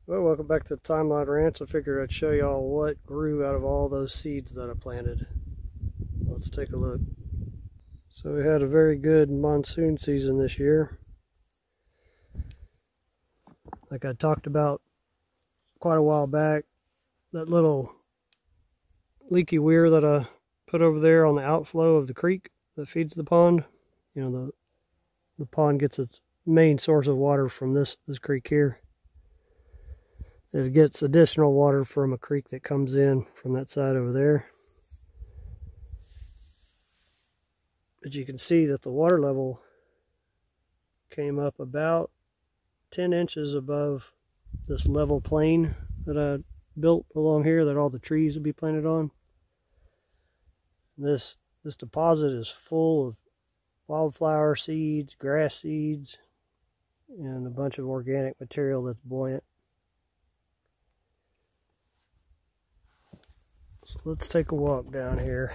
Well, welcome back to the Timeline Ranch. I figured I'd show y'all what grew out of all those seeds that I planted. Let's take a look. So we had a very good monsoon season this year. Like I talked about quite a while back, that little leaky weir that I put over there on the outflow of the creek that feeds the pond. You know, the pond gets its main source of water from this creek here. It gets additional water from a creek that comes in from that side over there. But you can see that the water level came up about 10 inches above this level plain that I built along here that all the trees would be planted on. This deposit is full of wildflower seeds, grass seeds, and a bunch of organic material that's buoyant. So let's take a walk down here.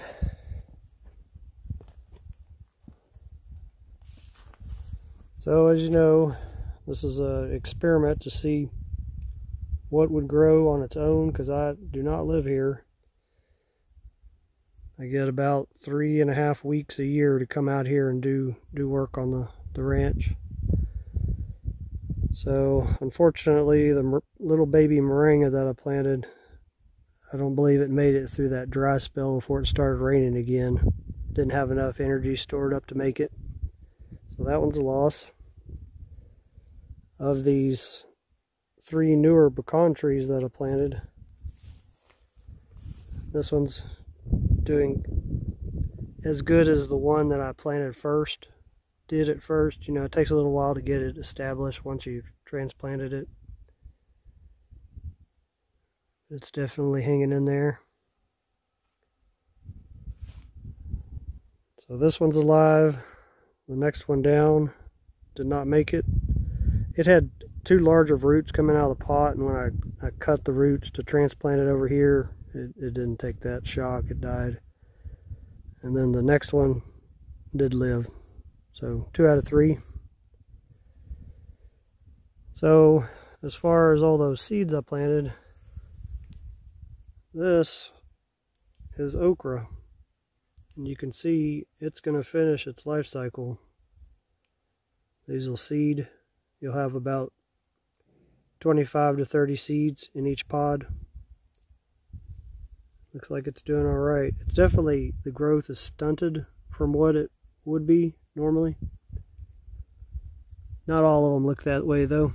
So as you know, this is an experiment to see what would grow on its own, because I do not live here. I get about 3.5 weeks a year to come out here and do work on the ranch. So unfortunately, the little baby moringa that I planted, I don't believe it made it through that dry spell before it started raining again. Didn't have enough energy stored up to make it. So that one's a loss. Of these 3 newer pecan trees that I planted, this one's doing as good as the one that I planted first did at first. You know, it takes a little while to get it established once you've transplanted it. It's definitely hanging in there. So this one's alive. The next one down did not make it. It had too large of roots coming out of the pot, and when I cut the roots to transplant it over here, it didn't take that shock. It died. And then the next one did live. So 2 out of 3. So as far as all those seeds I planted, this is okra, and you can see it's going to finish its life cycle. These will seed. You'll have about 25 to 30 seeds in each pod. Looks like it's doing all right. It's definitely, the growth is stunted from what it would be normally. Not all of them look that way though.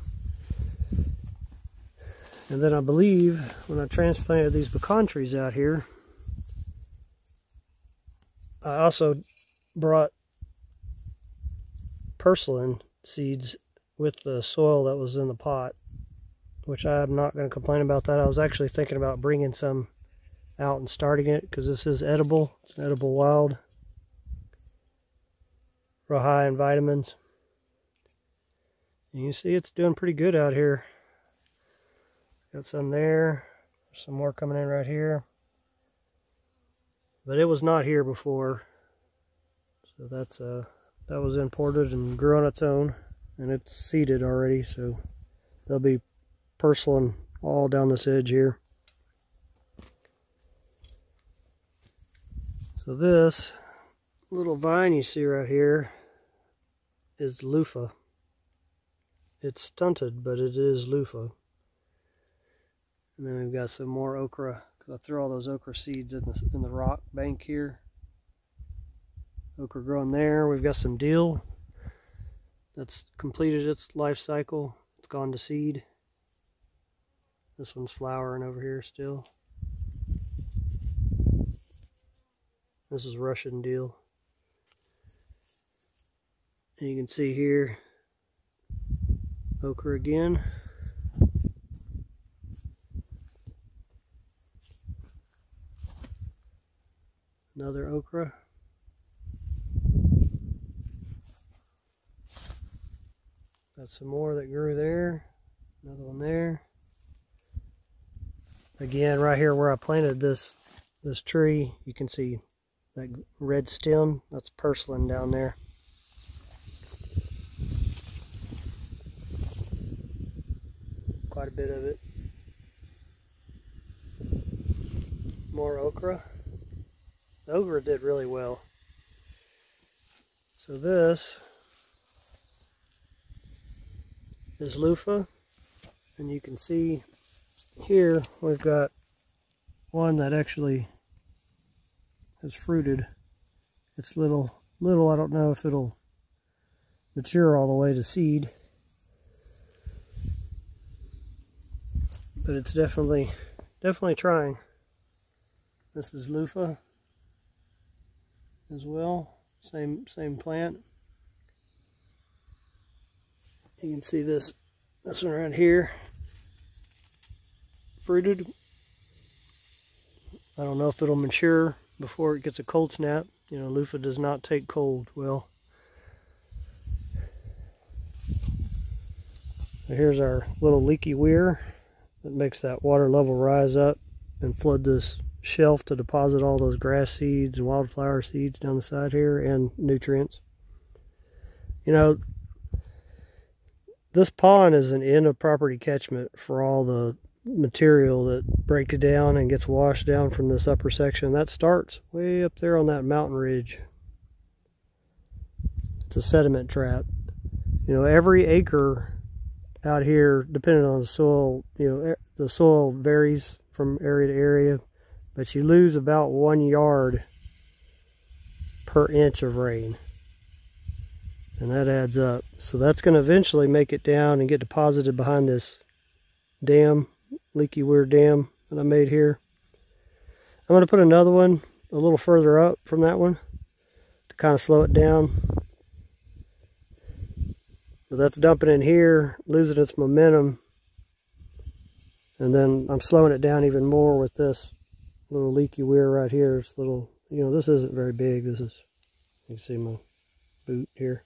And then I believe when I transplanted these pecan trees out here, I also brought purslane seeds with the soil that was in the pot, which I'm not going to complain about that. I was actually thinking about bringing some out and starting it, because this is edible. It's an edible wild. Real high in vitamins. And you see it's doing pretty good out here. Got some there, some more coming in right here. But it was not here before. So that's that was imported and grew on its own, and it's seeded already, so there'll be purslane all down this edge here. So this little vine you see right here is loofah. It's stunted, but it is loofah. And then we've got some more okra, because I threw all those okra seeds in the rock bank here. Okra growing there. We've got some dill that's completed its life cycle. It's gone to seed. This one's flowering over here still. This is Russian dill. And you can see here, okra again. Another okra. Got some more that grew there. Another one there. Again, right here where I planted this tree, you can see that red stem. That's purslane down there. quite a bit of it. More okra. The okra did really well. So this is loofah, and you can see here we've got one that actually is fruited. It's little, I don't know if it'll mature all the way to seed, but it's definitely trying. This is loofah as well, same plant. You can see this one right here, fruited. I don't know if it'll mature before it gets a cold snap. You know, loofah does not take cold well. So here's our little leaky weir that makes that water level rise up and flood this shelf to deposit all those grass seeds and wildflower seeds down the side here and nutrients. You know, this pond is an end of property catchment for all the material that breaks down and gets washed down from this upper section. That starts way up there on that mountain ridge. It's a sediment trap. You know, every acre out here, depending on the soil, you know, the soil varies from area to area, but you lose about 1 yard per inch of rain, and that adds up. So that's going to eventually make it down and get deposited behind this dam, leaky weir dam that I made here. I'm going to put another one a little further up from that one to kind of slow it down. So that's dumping in here, losing its momentum, and then I'm slowing it down even more with this little leaky weir right here. It's little, you know, this isn't very big. This is, you can see my boot here.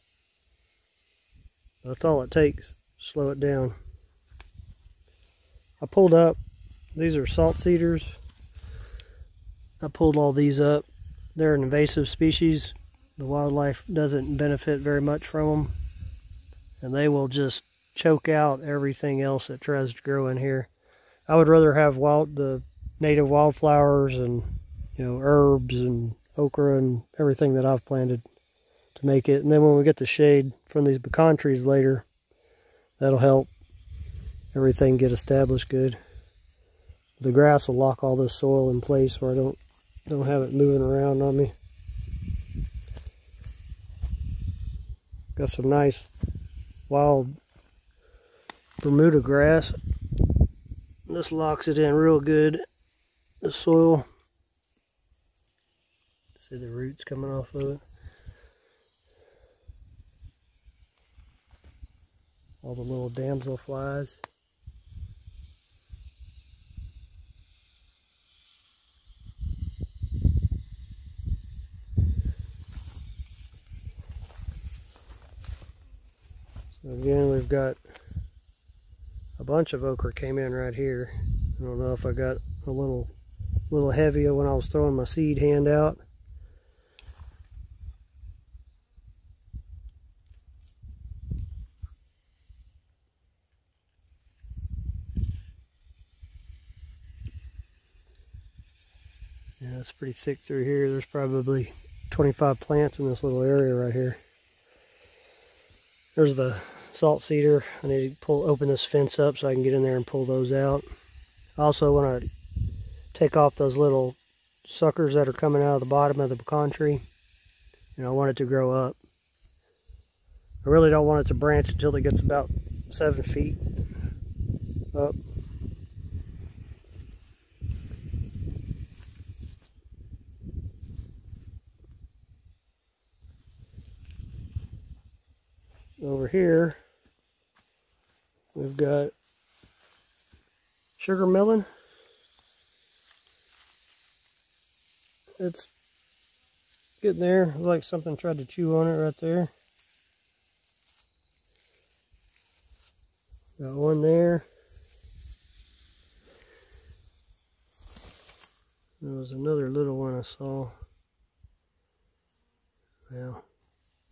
That's all it takes, slow it down. I pulled up, these are salt cedars. I pulled all these up. They're an invasive species. The wildlife doesn't benefit very much from them, and they will just choke out everything else that tries to grow in here. I would rather have the native wildflowers and, you know, herbs and okra and everything that I've planted to make it. And then when we get the shade from these pecan trees later, that'll help everything get established good. The grass will lock all this soil in place where I don't have it moving around on me. Got some nice wild Bermuda grass. This locks it in real good, the soil. See the roots coming off of it. All the little damselflies. So again, we've got a bunch of okra came in right here. I don't know if I got a little heavier when I was throwing my seed hand out. Yeah, it's pretty thick through here. There's probably 25 plants in this little area right here. There's the salt cedar. I need to open this fence up so I can get in there and pull those out. I also want to take off those little suckers that are coming out of the bottom of the pecan tree. And I want it to grow up. I really don't want it to branch until it gets about 7 feet up. Over here, we've got sugar melon. It's getting there. Looks like something tried to chew on it right there. Got one there. There was another little one I saw. Well,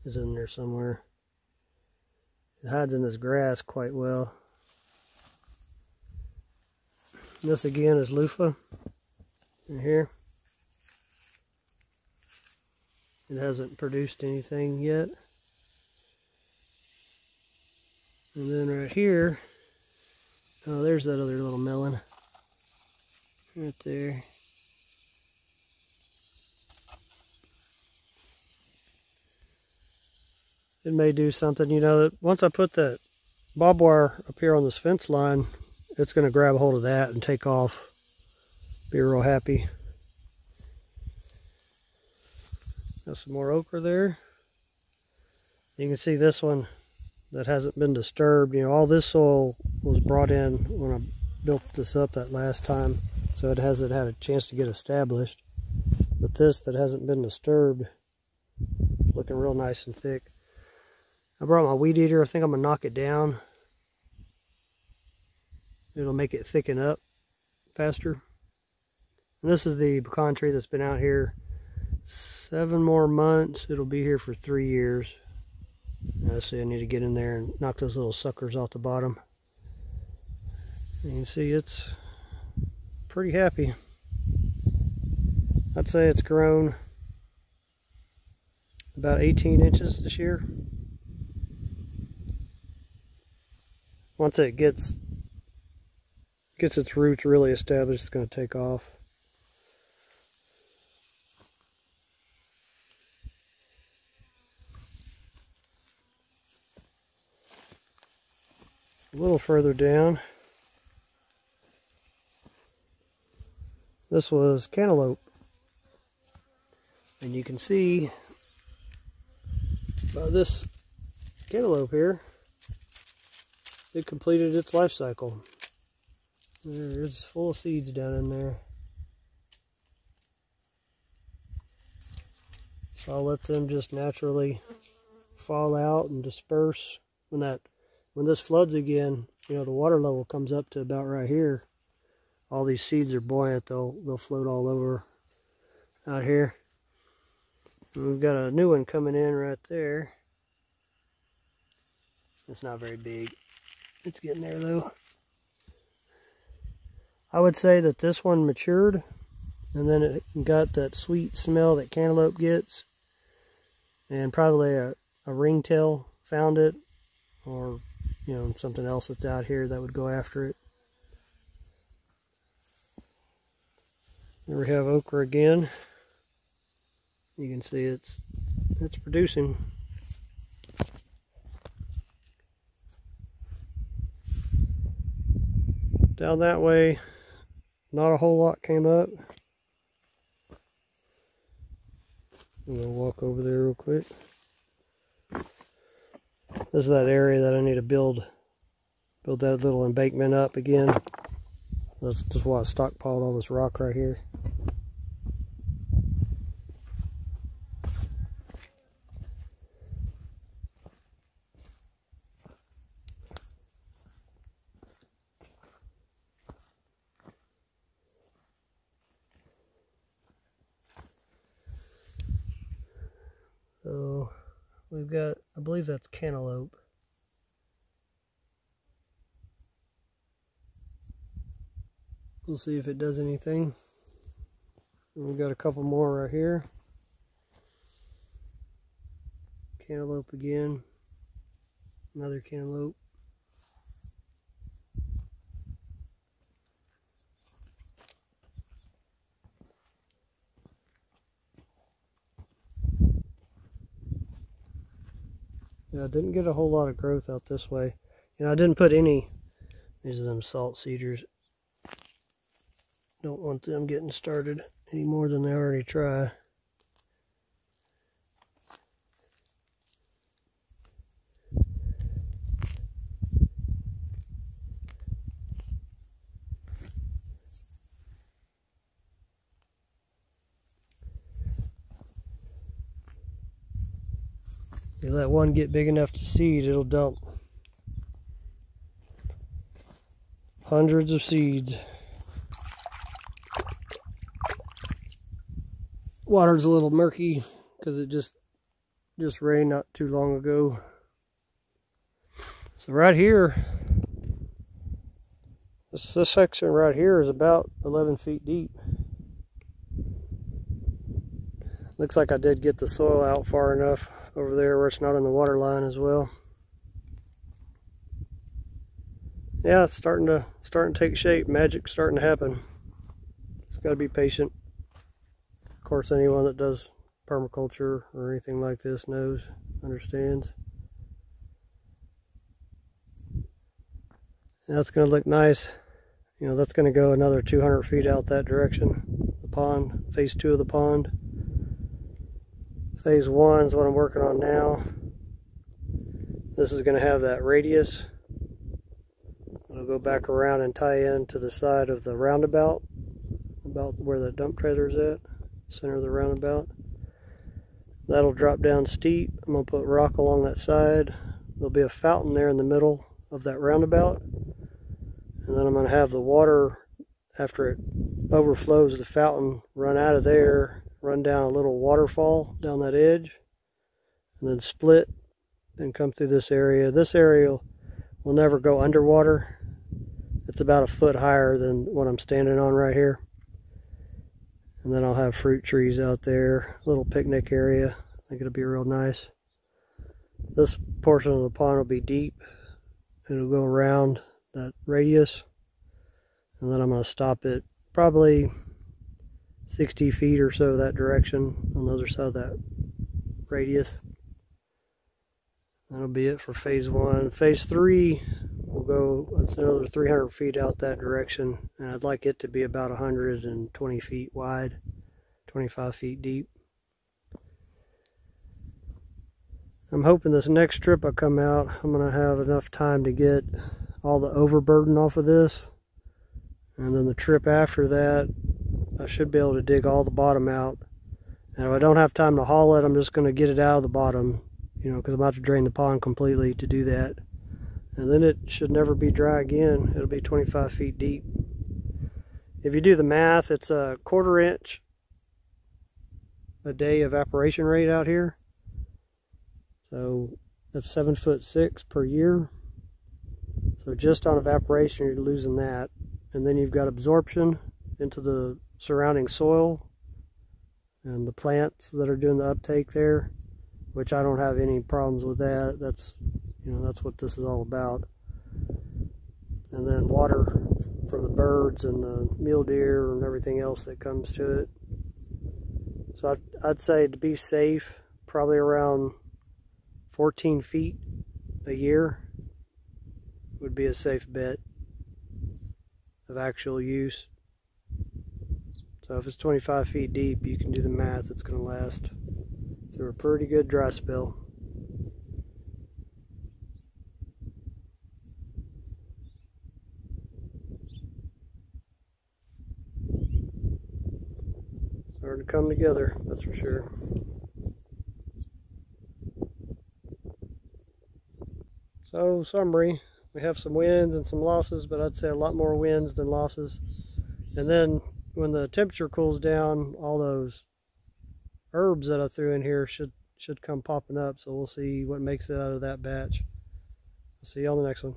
it's in there somewhere. It hides in this grass quite well. This again is loofah in here. It hasn't produced anything yet. And then right here, oh, there's that other little melon right there. It may do something, you know, that once I put that barbed wire up here on this fence line, it's going to grab a hold of that and take off. Be real happy. Got some more okra there. You can see this one that hasn't been disturbed. You know, all this soil was brought in when I built this up that last time, so it hasn't had a chance to get established. But this that hasn't been disturbed, looking real nice and thick. I brought my weed eater. I think I'm going to knock it down. It'll make it thicken up faster. And this is the pecan tree that's been out here 7 more months. It'll be here for 3 years. So I need to get in there and knock those little suckers off the bottom. And you can see it's pretty happy. I'd say it's grown about 18 inches this year. Once it gets its roots really established, it's going to take off. A little further down, this was cantaloupe, and you can see by this cantaloupe here, it completed its life cycle. There's full of seeds down in there. So I'll let them just naturally fall out and disperse. When this floods again, you know, the water level comes up to about right here. All these seeds are buoyant. They'll float all over out here. And we've got a new one coming in right there. It's not very big. It's getting there though. I would say that this one matured, and then it got that sweet smell that cantaloupe gets, and probably a ringtail found it, or you know, something else that's out here that would go after it. Here we have okra again. You can see it's producing. Down that way, not a whole lot came up. I'm gonna walk over there real quick. This is that area that I need to build that little embankment up again. That's just why I stockpiled all this rock right here. So we've got, I believe that's cantaloupe. We'll see if it does anything. And we've got a couple more right here. Cantaloupe again. Another cantaloupe. Yeah, I didn't get a whole lot of growth out this way. You know, I didn't put any. These are them salt cedars. Don't want them getting started any more than they already try. You let one get big enough to seed, it'll dump hundreds of seeds. Water's a little murky because it just rained not too long ago. So right here, This section right here is about 11 feet deep. Looks like I did get the soil out far enough over there where it's not in the water line as well. Yeah, it's starting to take shape. Magic's starting to happen. It's got to be patient. Of course, anyone that does permaculture or anything like this understands. That's going to look nice. You know, that's going to go another 200 feet out that direction. The pond, phase 2 of the pond. Phase 1 is what I'm working on now. This is going to have that radius. It'll go back around and tie in to the side of the roundabout, about where the dump trailer is at, center of the roundabout. That'll drop down steep. I'm going to put rock along that side. There'll be a fountain there in the middle of that roundabout. And then I'm going to have the water, after it overflows the fountain, run out of there, run down a little waterfall down that edge, and then split and come through this area. This area will never go underwater. It's about a foot higher than what I'm standing on right here. And then I'll have fruit trees out there, a little picnic area. I think it'll be real nice. This portion of the pond will be deep. It'll go around that radius, and then I'm going to stop it probably 60 feet or so that direction on the other side of that radius. That'll be it for phase 1. Phase 3 will go, that's another 300 feet out that direction, and I'd like it to be about 120 feet wide, 25 feet deep. I'm hoping this next trip I come out, I'm going to have enough time to get all the overburden off of this, and then the trip after that I should be able to dig all the bottom out. And if I don't have time to haul it, I'm just going to get it out of the bottom, you know, because I'm about to drain the pond completely to do that. And then it should never be dry again. It'll be 25 feet deep. If you do the math, it's a 1/4 inch a day evaporation rate out here. So that's 7'6" per year. So just on evaporation, you're losing that. And then you've got absorption into the surrounding soil and the plants that are doing the uptake there, which I don't have any problems with that. That's, you know, that's what this is all about. And then water for the birds and the mule deer and everything else that comes to it. So I'd say, to be safe, probably around 14 feet a year would be a safe bet of actual use. So if it's 25 feet deep, you can do the math. It's going to last through a pretty good dry spell. Starting to come together, that's for sure. So, summary, we have some wins and some losses, but I'd say a lot more wins than losses. And then when the temperature cools down, all those herbs that I threw in here should come popping up. So we'll see what makes it out of that batch. I'll see you on the next one.